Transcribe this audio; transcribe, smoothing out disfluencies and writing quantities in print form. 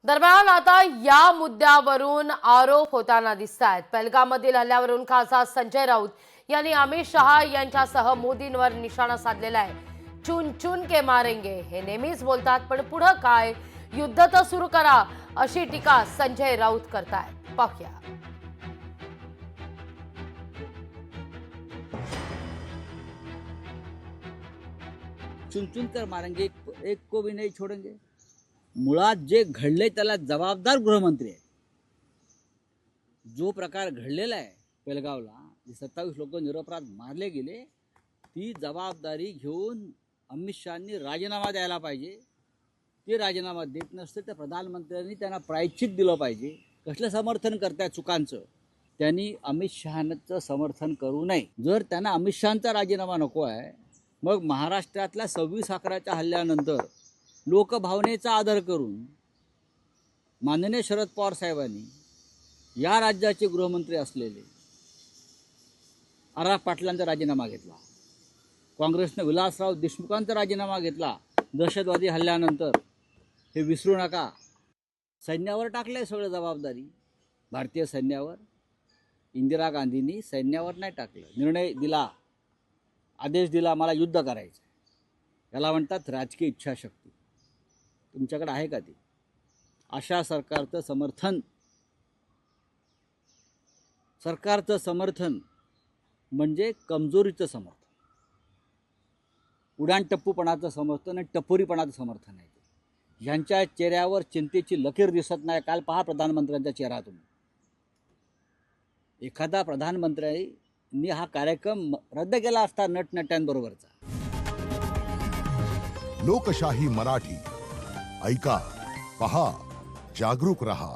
दरम्यान आता या मुद्द्यावरून आरोप होताना दिसतात। पहलगाममधील हल्ल्यावरून खासदार संजय राऊत यांनी अमित शहा यांच्यासह मोदींवर निशाणा साधलेला आहे। चुन चुन के मारेंगे हे नेहमीच बोलतात, पण पुढे काय? युद्ध तर सुरू करा अशी टीका संजय राऊत करतायत। पाहूया। चुन चुन कर मारेंगे, एक को भी नहीं छोडेंगे। मुळात जे घडले त्याला जबाबदार गृहमंत्री आहे। जो प्रकार घडलेला आहे पेलगावला, जे 27 लोक निरपराध मारले गेले, ती जबाबदारी घेऊन अमित शहांनी राजीनामा द्यायला पाहिजे। ते राजीनामा देत नसते तर प्रधानमंत्र्यांनी त्यांना प्रायश्चित दिलं पाहिजे। कसलं समर्थन करताय चुकांचं? त्यांनी अमित शहांचं समर्थन करू नये। जर त्यांना अमित शहांचा राजीनामा नको आहे, मग महाराष्ट्रातल्या 26/11च्या हल्ल्यानंतर लोकभावनेचा आदर करून माननीय शरद पवार साहेबांनी या राज्याचे गृहमंत्री असलेले आर पाटलांचा राजीनामा घेतला। काँग्रेसने विलासराव देशमुखांचा राजीनामा घेतला दहशतवादी हल्ल्यानंतर। हे विसरू नका। सैन्यावर टाकले सगळं जबाबदारी, भारतीय सैन्यावर। इंदिरा गांधींनी सैन्यावर नाही टाकलं, निर्णय दिला, आदेश दिला, मला युद्ध करायचं। याला म्हणतात राजकीय इच्छाशक्ती। तुमच्याकडे आहे का ती? अशा सरकारचं समर्थन म्हणजे कमजोरीचं समर्थन, उडाणटप्पूपणाचं समर्थन आणि टपोरीपणाचं समर्थन आहे। ह्यांच्या चेहऱ्यावर चिंतेची लकीर दिसत नाही। काल पहा प्रधानमंत्र्यांचा चेहरा तुम्ही। एखादा प्रधानमंत्र्यांनी हा कार्यक्रम रद्द केला असता नटनट्यांबरोबरचा। लोकशाही मराठी ऐका, पहा, जागरूक रहा।